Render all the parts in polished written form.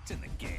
locked in the game.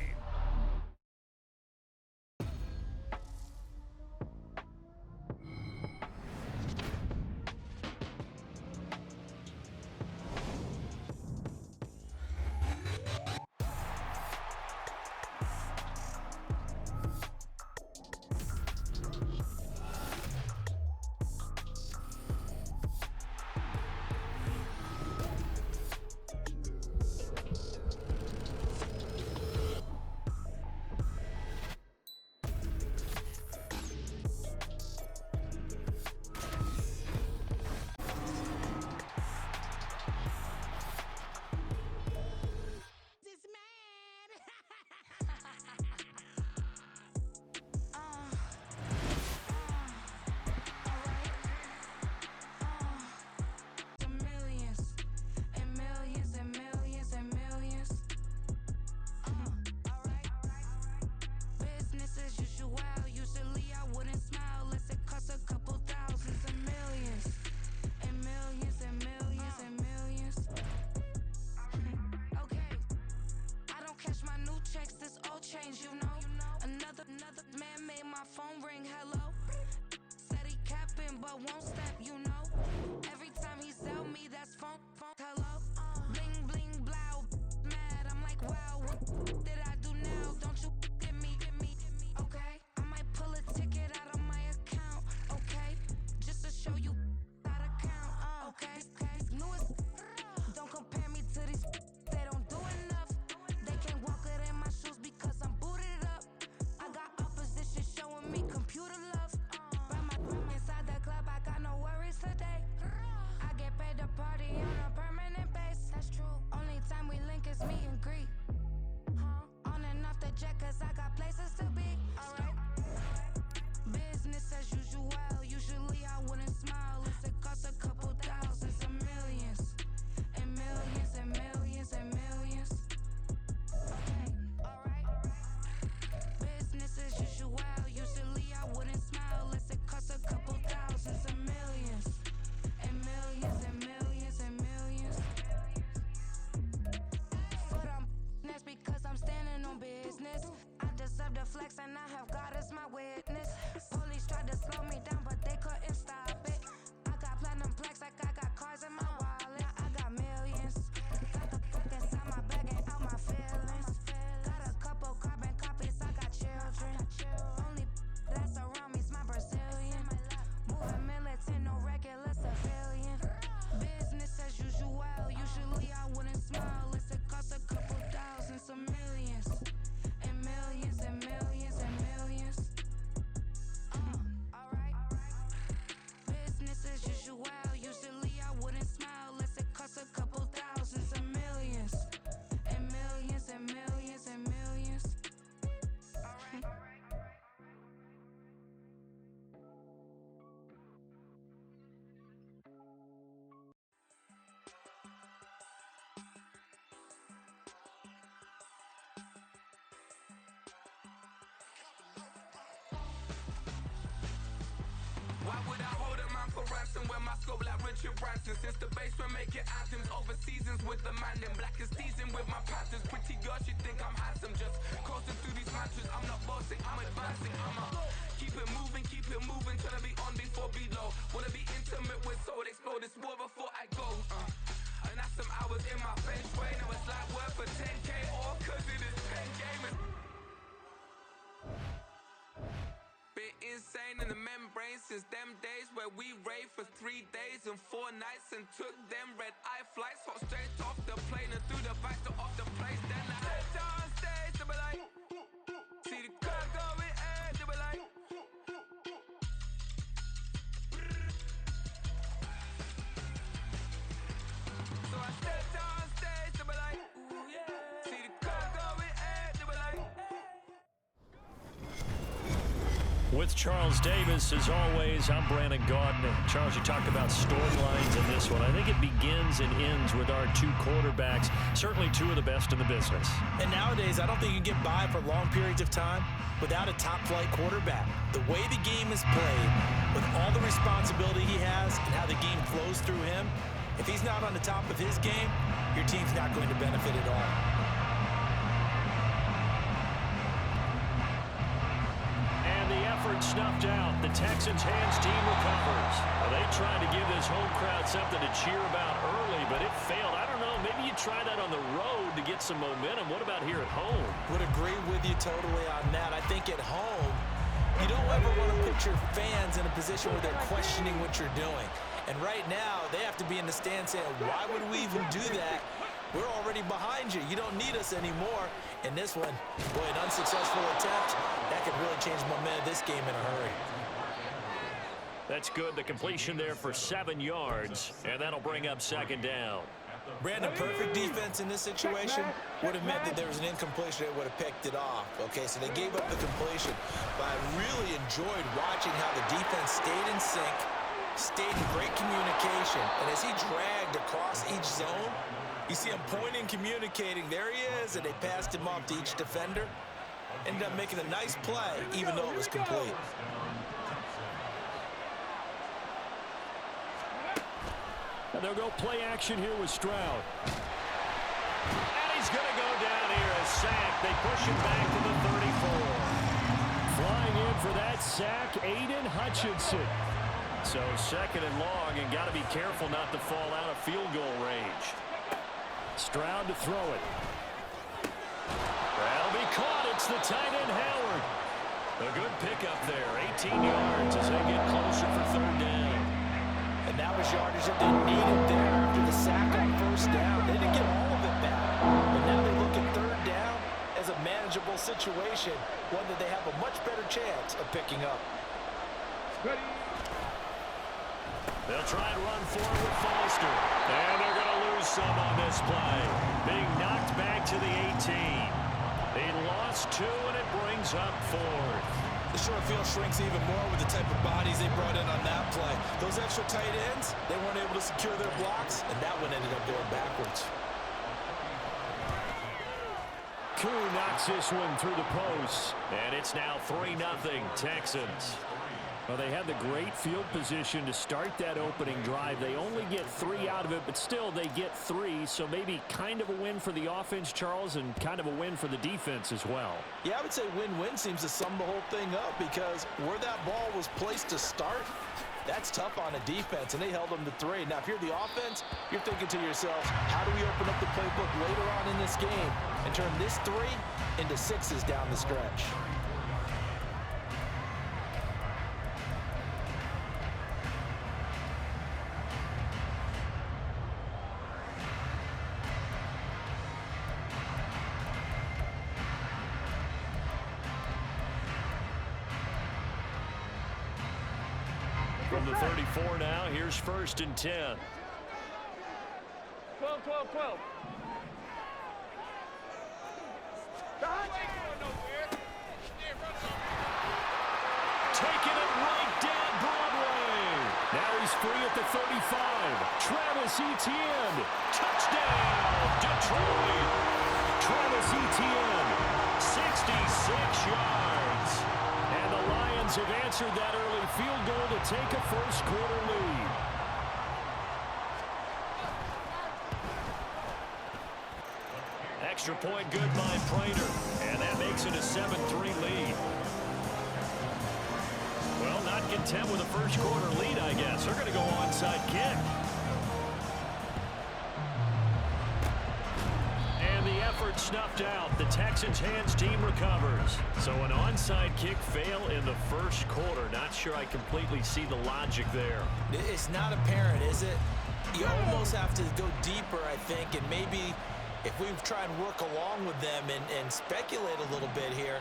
Why would I hold a man for ransom when my scope like Richard Branson? Since the basement making anthems over seasons with the man in black is teasing with my patterns. Pretty girl, she think I'm handsome. Just coasting through these mantras. I'm not bossing, I'm advancing. I'ma keep it moving, trying to be on before below. Wanna be intimate with soul, explore this war before I go. And that's some hours in my bench way. Now it's like work for 10K or cause it is 10 gamers. Been insane in the membrane since them days where we raved for 3 days and 4 nights and took them red eye flights. Hot straight off the plane and through the back to off the place. Then I head down stage to be like, see the crowd going air to be like. So I stepped down stage to be like, ooh yeah. See the crowd going air to be like. With Charles Davis, as always, I'm Brandon Gaudin. Charles, you talked about storylines in this one. I think it begins and ends with our two quarterbacks, certainly two of the best in the business. And nowadays, I don't think you can get by for long periods of time without a top-flight quarterback. The way the game is played, with all the responsibility he has and how the game flows through him, if he's not on the top of his game, your team's not going to benefit at all. effort snuffed out. The Texans' hands team recovers. Well, they tried to give this home crowd something to cheer about early, but it failed. I don't know. Maybe you try that on the road to get some momentum. What about here at home? Would agree with you totally on that. I think at home, you don't ever want to put your fans in a position where they're questioning what you're doing. And right now, they have to be in the stand saying, why would we even do that? We're already behind you. You don't need us anymore. And this one, boy, an unsuccessful attempt. That could really change the momentum of this game in a hurry. That's good. The completion there for 7 yards, and that'll bring up second down. Brandon, perfect defense in this situation would have meant that there was an incompletion. They would have picked it off. Okay, so they gave up the completion. But I really enjoyed watching how the defense stayed in sync, stayed in great communication. And as he dragged across each zone, you see him pointing, communicating. There he is, and they passed him off to each defender. Ended up making a nice play, even though it was complete. And they'll go play action here with Stroud. And he's going to go down here, a sack. They push him back to the 34. Flying in for that sack, Aiden Hutchinson. So second and long, and got to be careful not to fall out of field goal range. Stroud to throw it. That'll be caught. It's the tight end, Howard. A good pickup there. 18 yards as they get closer for third down. And that was yardage that they needed there after the sack on first down. They didn't get all of it back. But now they look at third down as a manageable situation, one that they have a much better chance of picking up. They'll try and run forward with Foster. And they're going to lose some on this play. Being knocked back to the 18. They lost 2, and it brings up 4th. The short field shrinks even more with the type of bodies they brought in on that play. Those extra tight ends, they weren't able to secure their blocks, and that one ended up going backwards. Koo knocks this one through the post, and it's now 3-0 Texans. Well, they had the great field position to start that opening drive. They only get 3 out of it, but still they get 3, so maybe kind of a win for the offense, Charles, and kind of a win for the defense as well. Yeah, I would say win-win seems to sum the whole thing up, because where that ball was placed to start, that's tough on a defense, and they held them to 3. Now, if you're the offense, you're thinking to yourselves, how do we open up the playbook later on in this game and turn this 3 into 6s down the stretch? From the 34 now, here's 1st and 10. 12, 12, 12. Taking it right down Broadway. Now he's free at the 35. Travis Etienne. Touchdown, Detroit. Travis Etienne, 66 yards. And the Lions have answered that early field goal to take a first-quarter lead. Extra point good by Prater, and that makes it a 7-3 lead. Well, not content with a first-quarter lead, I guess. They're going to go onside kick. And the effort snuffed out. The Texans' hands team recovers. So an onside kick fail in the first quarter. Not sure I completely see the logic there. It's not apparent, is it? You almost have to go deeper, I think, and maybe if we try and work along with them and speculate a little bit here,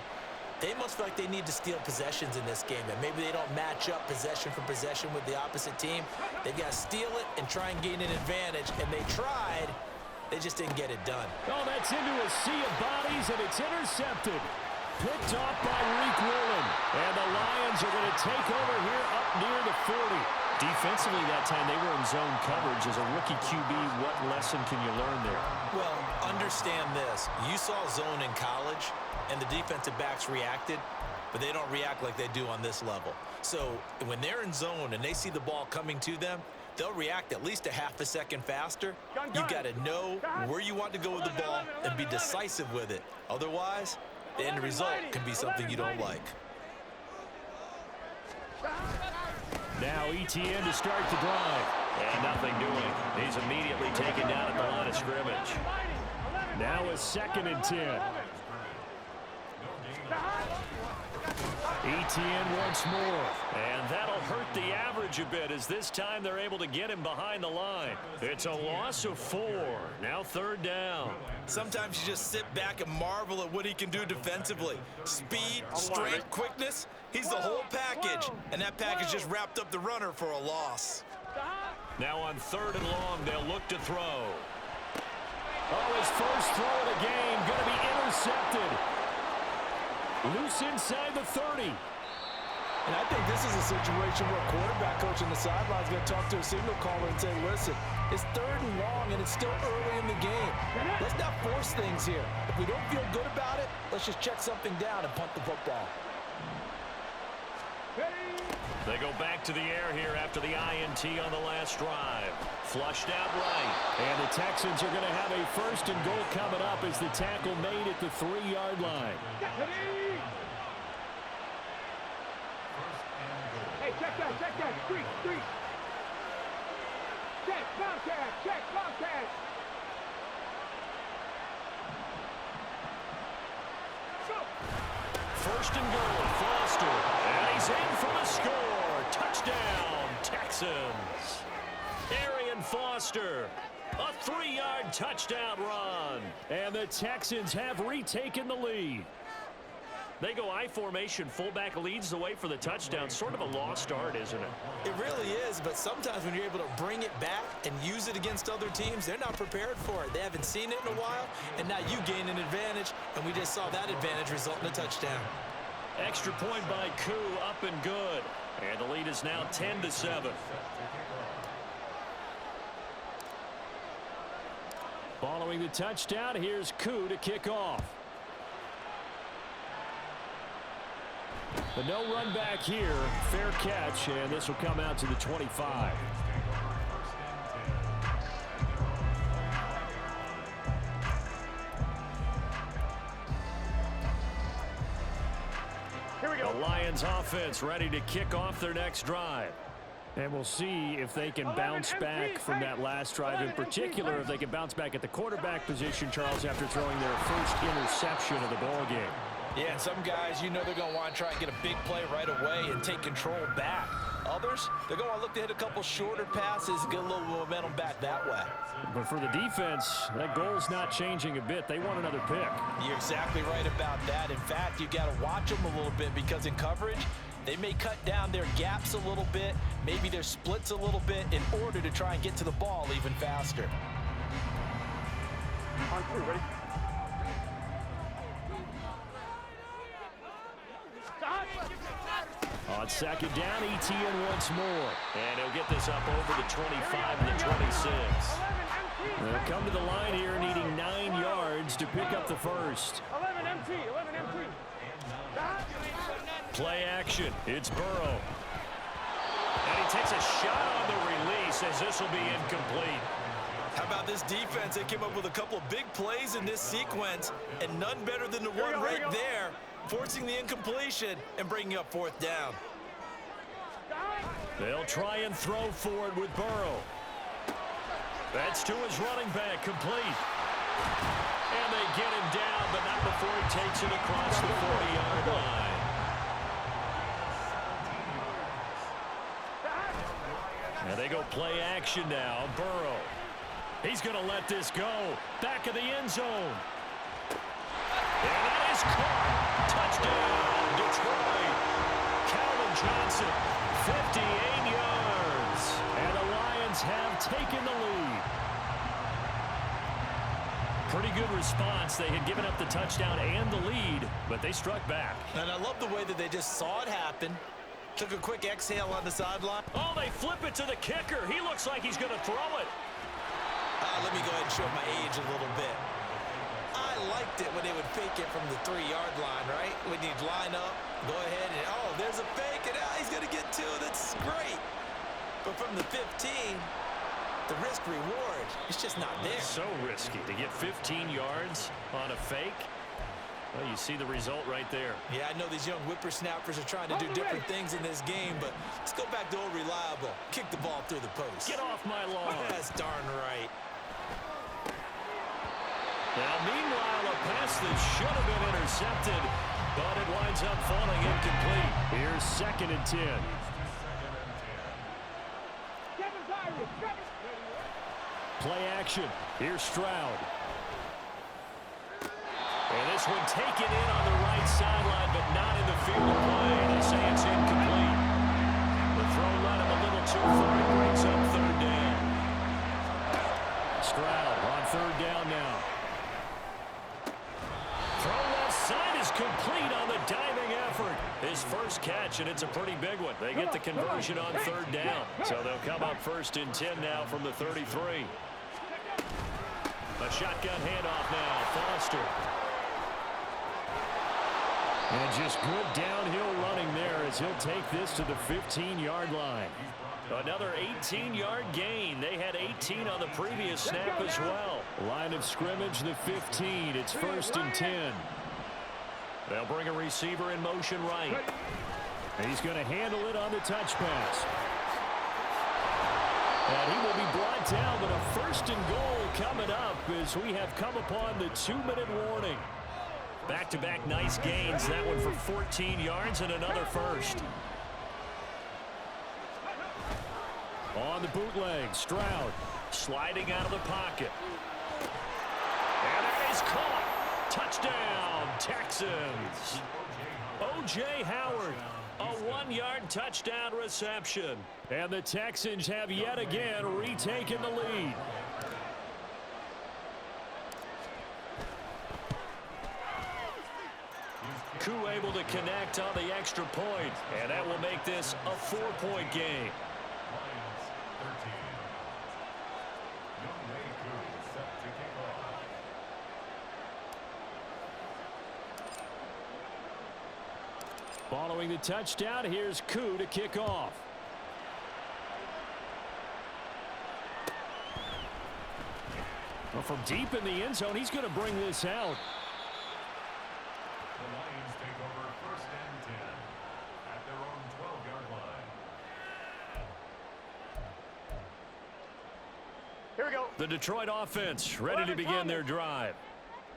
they must feel like they need to steal possessions in this game, and maybe they don't match up possession for possession with the opposite team. They've got to steal it and try and gain an advantage, and they tried. They just didn't get it done. Oh, that's into a sea of bodies, and it's intercepted. Picked off by Reek Woolen. And the Lions are going to take over here up near the 40. Defensively that time, they were in zone coverage. As a rookie QB, what lesson can you learn there? Well, understand this. You saw zone in college, and the defensive backs reacted, but they don't react like they do on this level. So when they're in zone and they see the ball coming to them, they'll react at least a half a second faster. You've got to know where you want to go with the ball and be decisive with it. Otherwise, the end result can be something you don't like. Now ETN to start the drive. And nothing doing. He's immediately taken down at the line of scrimmage. Now a 2nd and 10. ETN once more. And that'll hurt the average a bit as this time they're able to get him behind the line. It's a loss of 4. Now 3rd down. Sometimes you just sit back and marvel at what he can do defensively. Speed, strength, quickness. He's the whole package. And that package just wrapped up the runner for a loss. Now on 3rd and long, they'll look to throw. Oh, his first throw of the game going to be intercepted. Loose inside the 30. And I think this is a situation where quarterback coach on the sideline is going to talk to a signal caller and say, listen, it's 3rd and long and it's still early in the game. Let's not force things here. If we don't feel good about it, let's just check something down and punt the football. They go back to the air here after the INT on the last drive. Flushed out right. And the Texans are going to have a 1st and goal coming up as the tackle made at the 3-yard line. Hey, check that. Street. Check, Bobcat. Go. 1st and goal, Foster. And he's in for the score. Touchdown, Texans. Arian Foster. A 3-yard touchdown run. And the Texans have retaken the lead. They go I formation. Fullback leads the way for the touchdown. Sort of a lost art, isn't it? It really is, but sometimes when you're able to bring it back and use it against other teams, they're not prepared for it. They haven't seen it in a while, and now you gain an advantage, and we just saw that advantage result in a touchdown. Extra point by Koo, up and good. And the lead is now 10-7. Following the touchdown, here's Koo to kick off. But no run back here. Fair catch, and this will come out to the 25. Here we go. The Lions offense ready to kick off their next drive. And we'll see if they can bounce back from that last drive, in particular if they can bounce back at the quarterback position, Charles, after throwing their first interception of the ball game. Yeah, and some guys, you know they're going to want to try and get a big play right away and take control back. Others, they're going to look to hit a couple shorter passes and get a little momentum back that way. But for the defense, that goal's not changing a bit. They want another pick. You're exactly right about that. In fact, you got to watch them a little bit because in coverage, they may cut down their gaps a little bit, maybe their splits a little bit in order to try and get to the ball even faster. On 2, ready? On 2nd down, ETN once more. And he'll get this up over the 25 and the 26. They'll come to the line here needing 9 yards to pick up the first. 11 MT. Play action. It's Burrow. And he takes a shot on the release as this will be incomplete. How about this defense? They came up with a couple of big plays in this sequence, and none better than the one right there, forcing the incompletion and bringing up 4th down. They'll try and throw for it with Burrow. That's to his running back, complete. And they get him down, but not before he takes it across the 40-yard line. And they go play action now. Burrow. He's going to let this go. Back of the end zone. And that is caught. Touchdown, Detroit. Calvin Johnson, 58 yards. And the Lions have taken the lead. Pretty good response. They had given up the touchdown and the lead, but they struck back. And I love the way that they just saw it happen. Took a quick exhale on the sideline. Oh, they flip it to the kicker. He looks like he's going to throw it. Let me go ahead and show my age a little bit. I liked it when they would fake it from the 3-yard line, right? When you'd line up, go ahead and, oh, there's a fake, and he's going to get 2. That's great. But from the 15, the risk-reward, it's just not there. So risky to get 15 yards on a fake. Well, you see the result right there. Yeah, I know these young whippersnappers are trying to do different things in this game, but let's go back to old reliable. Kick the ball through the post. Get off my lawn. That's darn right. Now, meanwhile, a pass that should have been intercepted, but it winds up falling incomplete. Here's 2nd and 10. Play action. Here's Stroud. And this one taken in on the right sideline, but not in the field of play. They say it's incomplete. The throw led him a little too far. It brings up 3rd down. Stroud on 3rd down now. Throw left side is complete on the diving effort. His first catch, and it's a pretty big one. They get the conversion on 3rd down. So they'll come up 1st and 10 now from the 33. A shotgun handoff now. Foster. And just good downhill running there as he'll take this to the 15-yard line. Another 18-yard gain. They had 18 on the previous snap as well. Line of scrimmage, the 15. It's 1st and 10. They'll bring a receiver in motion right. And he's going to handle it on the touch pass. And he will be brought down, but a 1st and goal coming up as we have come upon the 2-minute warning. Back-to-back nice gains. That one for 14 yards and another first. On the bootleg, Stroud sliding out of the pocket. And it is caught. Touchdown, Texans. O.J. Howard, a 1-yard touchdown reception. And the Texans have yet again retaken the lead. Koo able to connect on the extra point, and that will make this a 4-point game. Following the touchdown, here's Koo to kick off. Well, from deep in the end zone, he's going to bring this out. The Lions take over 1st and 10 at their own 12-yard line. Here we go. The Detroit offense ready to begin their drive.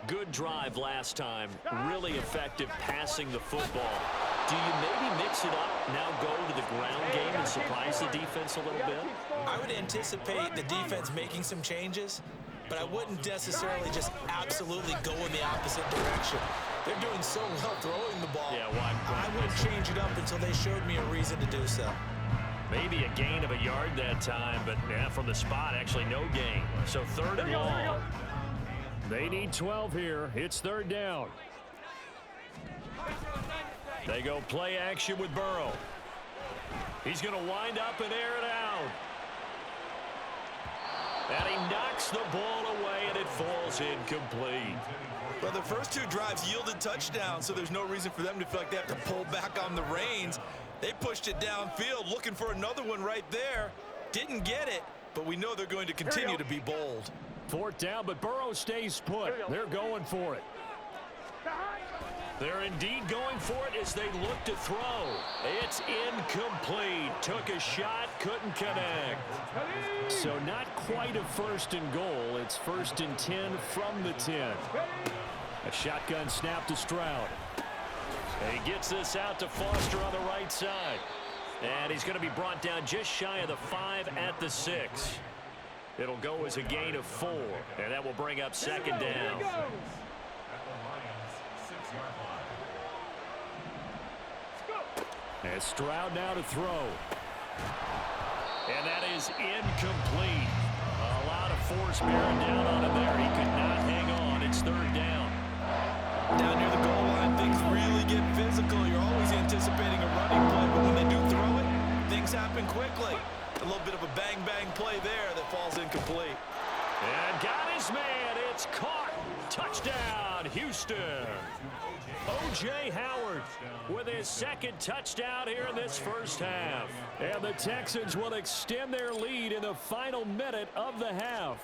Good drive last time. Really effective passing the football. Do you maybe mix it up, now go to the ground game and surprise the defense a little bit? I would anticipate the defense making some changes, but I wouldn't necessarily just absolutely go in the opposite direction. They're doing so well throwing the ball. Yeah, why? I wouldn't change it up until they showed me a reason to do so. Maybe a gain of a yard that time, but yeah, from the spot, actually no gain. So 3rd and long. They need 12 here. It's 3rd down. They go play action with Burrow. He's going to wind up and air it out. And he knocks the ball away, and it falls incomplete. Well, the first 2 drives yielded touchdowns, so there's no reason for them to feel like they have to pull back on the reins. They pushed it downfield, looking for another one right there. Didn't get it, but we know they're going to continue to be bold. 4th down, but Burrow stays put. They're going for it. They're indeed going for it as they look to throw. It's incomplete. Took a shot, couldn't connect. So not quite a 1st and goal. It's 1st and 10 from the 10. A shotgun snap to Stroud. And he gets this out to Foster on the right side. And he's going to be brought down just shy of the 5 at the 6. It'll go as a gain of 4. And that will bring up 2nd down. And Stroud now to throw. And that is incomplete. A lot of force bearing down on him there. He could not hang on. It's 3rd down. Down near the goal line, things really get physical. You're always anticipating a running play, but when they do throw it, things happen quickly. A little bit of a bang-bang play there that falls incomplete. And got his man. It's caught. Touchdown, Houston. O.J. Howard with his 2nd touchdown here in this first half. And the Texans will extend their lead in the final minute of the half.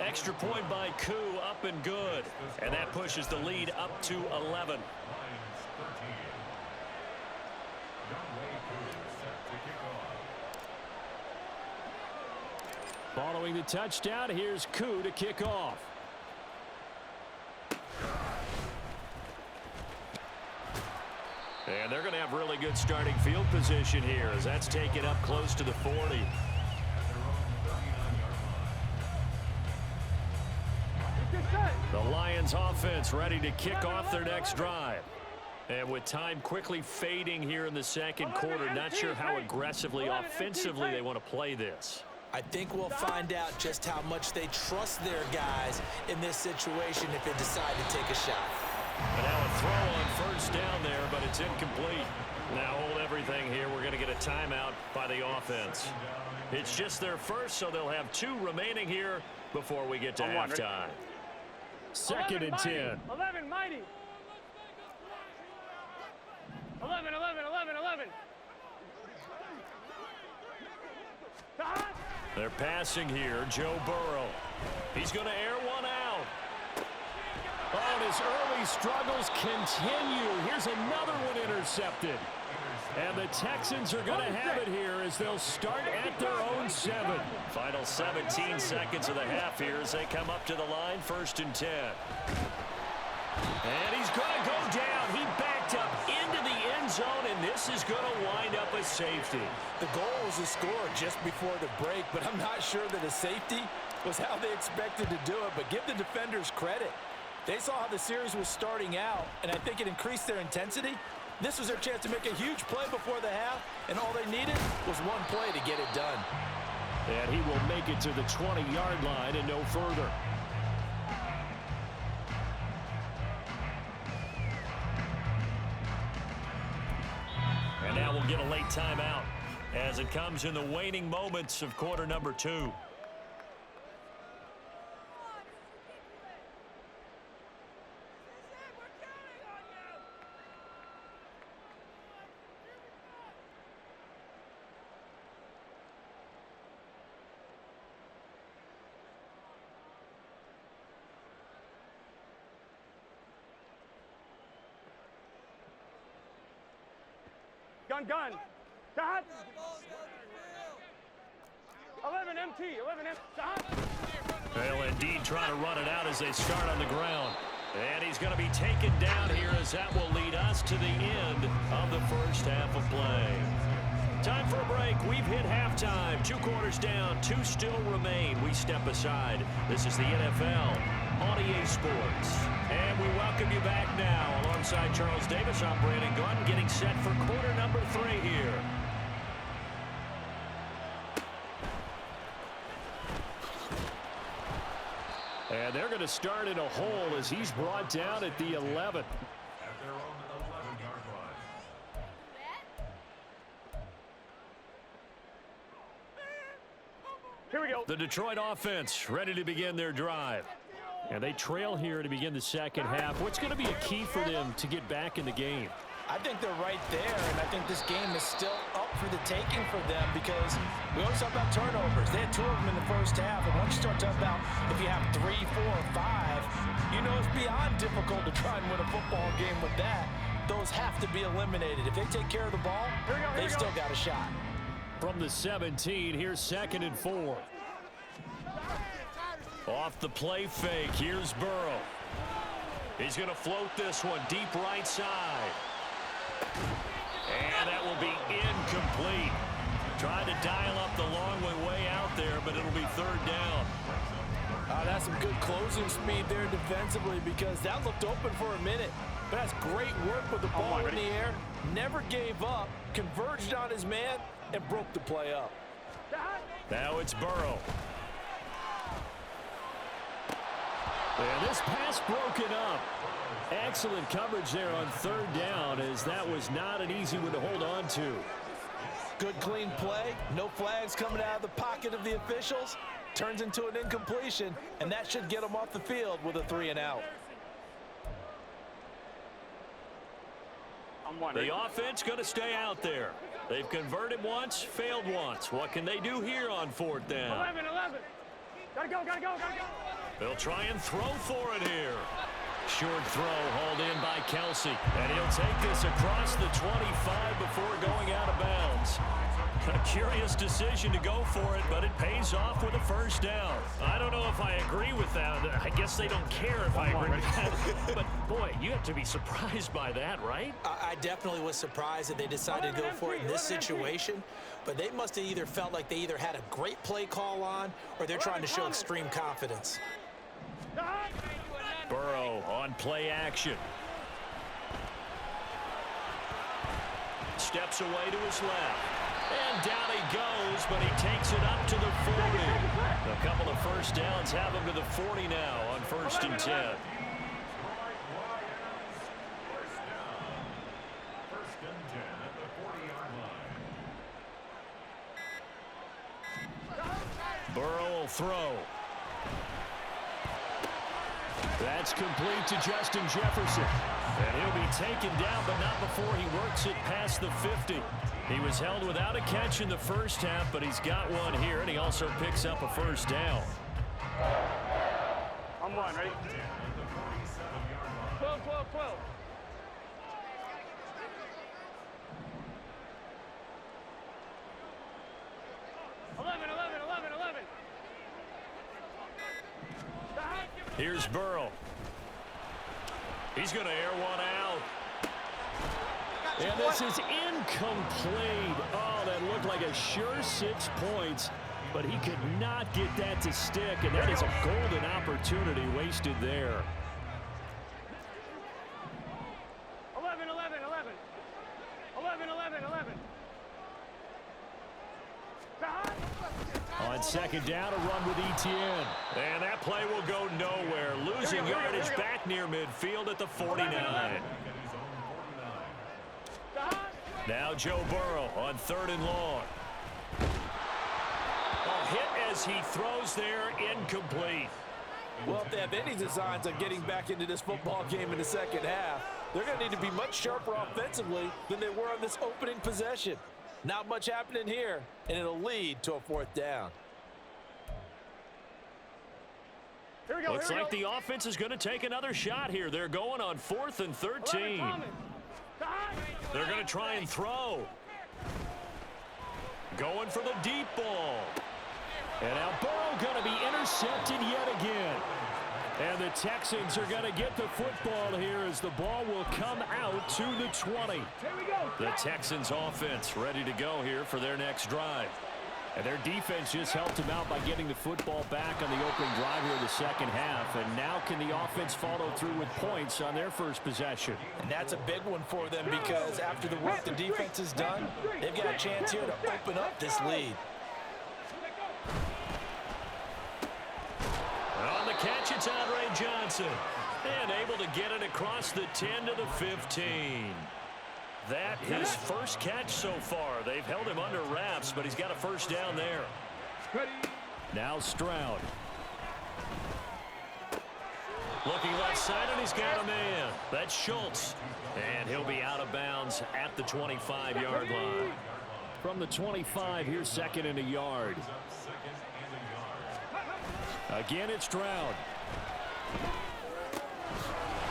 Extra point by Koo, up and good. And that pushes the lead up to 11. Lions 13. Youngway Koo set to kick off. Following the touchdown, here's Koo to kick off. And they're going to have really good starting field position here as that's taken up close to the 40. At their own 39-yard line. The Lions offense ready to kick off their next drive. And with time quickly fading here in the second quarter, not sure how aggressively, offensively they want to play this. I think we'll find out just how much they trust their guys in this situation if they decide to take a shot. And now a throw on first down there, but it's incomplete. Now hold everything here. We're going to get a timeout by the offense. It's just their first, so they'll have 2 remaining here before we get to halftime. Second and 10. 11, mighty. 11. They're passing here. Joe Burrow. He's going to air one out. Oh, and his early struggles continue. Here's another one intercepted. And the Texans are going to have it here as they'll start at their own 7. Final 17 seconds of the half here as they come up to the line, 1st and 10. And he's going to go down. He backed up into the end zone, and this is going to wind up a safety. The goal was to score just before the break, but I'm not sure that a safety was how they expected to do it. But give the defenders credit. They saw how the series was starting out, and I think it increased their intensity. This was their chance to make a huge play before the half, and all they needed was one play to get it done. And he will make it to the 20-yard line and no further. And now we'll get a late timeout as it comes in the waning moments of quarter number 2. Gun. Dot. 11 MT. 11 MT. Dot. They'll indeed try to run it out as they start on the ground. And he's going to be taken down here as that will lead us to the end of the first half of play. Time for a break. We've hit halftime. 2 quarters down. 2 still remain. We step aside. This is the NFL on EA Sports. And we welcome you back now. Alongside Charles Davis, I'm Brandon Gordon, getting set for quarter number 3 here. And they're going to start in a hole as he's brought down at the 11. At their own 11-yard line. Here we go. The Detroit offense ready to begin their drive. And they trail here to begin the second half. What's going to be a key for them to get back in the game? I think they're right there, and I think this game is still up for the taking for them because we always talk about turnovers. They had 2 of them in the first half, and once you start talking about if you have 3, 4, or 5, you know it's beyond difficult to try and win a football game with that. Those have to be eliminated. If they take care of the ball, they still got a shot. From the 17, here's 2nd and 4. Off the play fake, here's Burrow. He's going to float this one deep right side. And that will be incomplete. Tried to dial up the long way out there, but it'll be 3rd down. That's some good closing speed there defensively because that looked open for a minute. But that's great work with the ball in the air. Never gave up, converged on his man, and broke the play up. Now it's Burrow. And this pass broken up. Excellent coverage there on 3rd down as that was not an easy one to hold on to. Good clean play. No flags coming out of the pocket of the officials. Turns into an incompletion, and that should get them off the field with a 3 and out. The offense going to stay out there. They've converted once, failed once. What can they do here on 4th down? 11. Gotta go, gotta go, gotta go. They'll try and throw for it here. Short throw hauled in by Kelsey. And he'll take this across the 25 before going out of bounds. A curious decision to go for it, but it pays off with a first down. I don't know if I agree with that. I guess they don't care if I agree with that. But, boy, you have to be surprised by that, right? I definitely was surprised that they decided to go for it in this situation. But they must have either felt like they either had a great play call on or they're trying to show extreme confidence. Burrow on play action. Steps away to his left. And down he goes, but he takes it up to the 40. A couple of first downs have him to the 40 now on 1st and 10. First and 10 at the 40-yard line. Burrow will throw. That's complete to Justin Jefferson. And he'll be taken down, but not before he works it past the 50. He was held without a catch in the first half, but he's got one here, and he also picks up a first down. I'm one, ready? 12, 12, 12. Here's Burrow. He's going to air one out. And this is incomplete. Oh, that looked like a sure 6 points, but he could not get that to stick, and that is a golden opportunity wasted there. 11, 11, 11. 11, 11, 11. On second down, a run with Etienne. And that play will go nowhere. Losing yardage back near midfield at the 49. Now Joe Burrow on 3rd and long. A hit as he throws there, incomplete. Well, if they have any designs on getting back into this football game in the second half, they're going to need to be much sharper offensively than they were on this opening possession. Not much happening here, and it'll lead to a 4th down. Here we go, Looks like the offense is going to take another shot here. They're going on 4th and 13. They're going to try and throw. Going for the deep ball. And now Burrow going to be intercepted yet again. And the Texans are going to get the football here as the ball will come out to the 20. The Texans offense ready to go here for their next drive. And their defense just helped them out by getting the football back on the opening drive here in the second half. And now can the offense follow through with points on their first possession? And that's a big one for them because after the work the defense has done, they've got a chance here to open up this lead. On the catch, it's Andre Johnson. And able to get it across the 10 to the 15. That his first catch so far. They've held him under wraps, but he's got a first down there. Now Stroud. Looking left side, and he's got a man. That's Schultz. And he'll be out of bounds at the 25-yard line. From the 25, here's 2nd and a yard. Again, it's Stroud.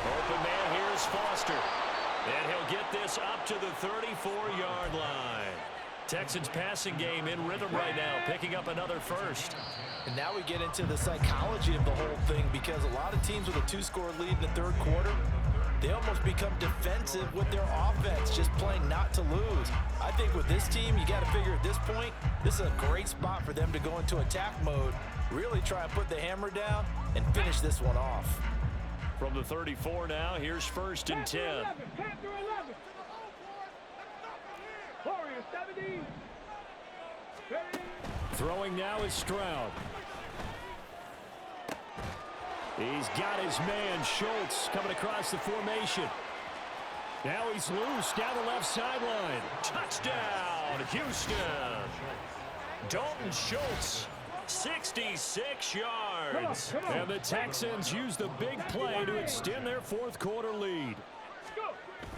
Open man here is Foster. And he'll get this up to the 34-yard line. Texans passing game in rhythm right now, picking up another first. And now we get into the psychology of the whole thing because a lot of teams with a 2-score lead in the 3rd quarter, they almost become defensive with their offense, just playing not to lose. I think with this team, you got to figure at this point, this is a great spot for them to go into attack mode, really try and put the hammer down and finish this one off. From the 34 now, here's 1st and 10. Throwing now is Stroud. He's got his man, Schultz, coming across the formation. Now he's loose down the left sideline. Touchdown, Houston. Dalton Schultz. 66 yards. And the Texans use the big play to extend their 4th quarter lead.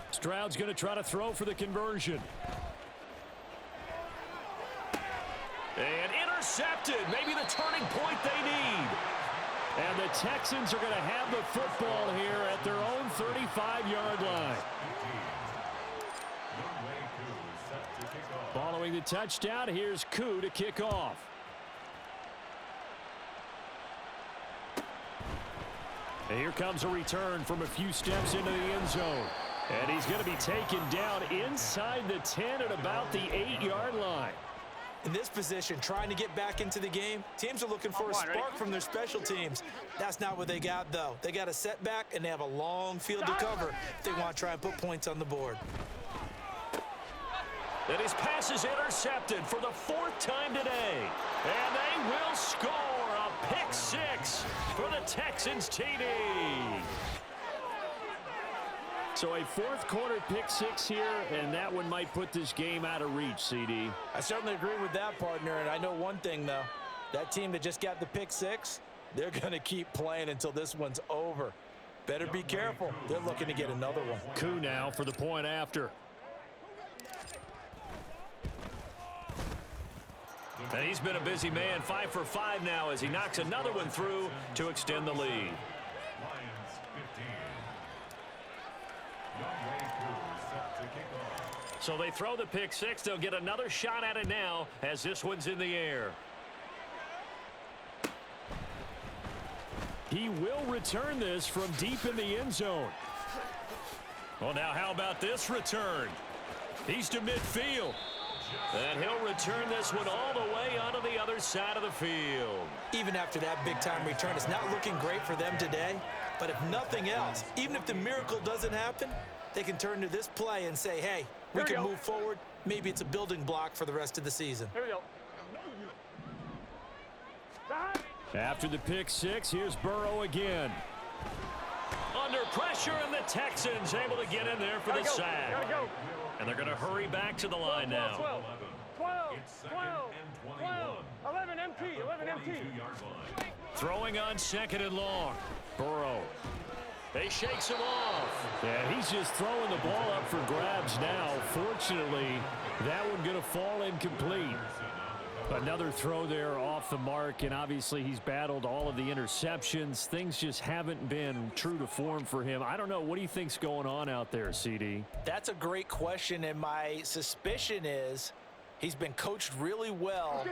Stroud's going to try to throw for the conversion. And intercepted. Maybe the turning point they need. And the Texans are going to have the football here at their own 35-yard line. Following the touchdown, here's Koo to kick off. And here comes a return from a few steps into the end zone. And he's going to be taken down inside the 10 at about the 8-yard line. In this position, trying to get back into the game, teams are looking for a spark from their special teams. That's not what they got, though. They got a setback, and they have a long field to cover if they want to try and put points on the board. And his pass is intercepted for the 4th time today. And they will score a pick 6 for the Texans TD. So a 4th quarter pick 6 here, and that one might put this game out of reach, CD. I certainly agree with that, partner, and I know one thing, though. That team that just got the pick 6, they're going to keep playing until this one's over. Better be careful. They're looking to get another one. Koo now for the point after. And he's been a busy man, 5 for 5 now as he knocks another one through to extend the lead. So they throw the pick 6. They'll get another shot at it now as this one's in the air. He will return this from deep in the end zone. Well, now how about this return? He's to midfield. And he'll return this one all the way onto the other side of the field. Even after that big-time return, it's not looking great for them today. But if nothing else, even if the miracle doesn't happen, they can turn to this play and say, hey, we can move forward. Maybe it's a building block for the rest of the season. Here we go. After the pick 6, here's Burrow again. Under pressure, and the Texans able to get in there for the sack. Gotta go. And they're going to hurry back to the line now. 12, 11 MT, 11 MT. Throwing on 2nd and long. Burrow. He shakes him off. And he's just throwing the ball up for grabs now. Fortunately, that one going to fall incomplete. Another throw there off the mark, and obviously he's battled all of the interceptions. Things just haven't been true to form for him. I don't know. What do you think's going on out there, CD? That's a great question, and my suspicion is he's been coached really well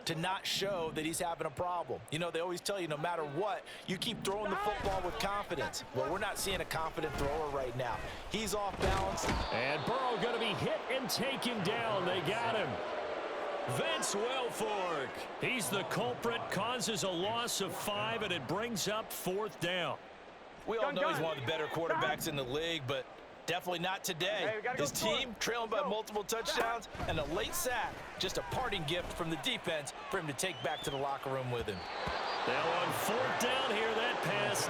to not show that he's having a problem. You know, they always tell you no matter what, you keep throwing the football with confidence. Well, we're not seeing a confident thrower right now. He's off balance. And Burrow going to be hit and taken down. They got him. Vince Wilfork, he's the culprit, causes a loss of 5, and it brings up 4th down. We all know he's one of the better quarterbacks in the league, but definitely not today. His team trailing by multiple touchdowns and a late sack, just a parting gift from the defense for him to take back to the locker room with him. Now on 4th down here, that pass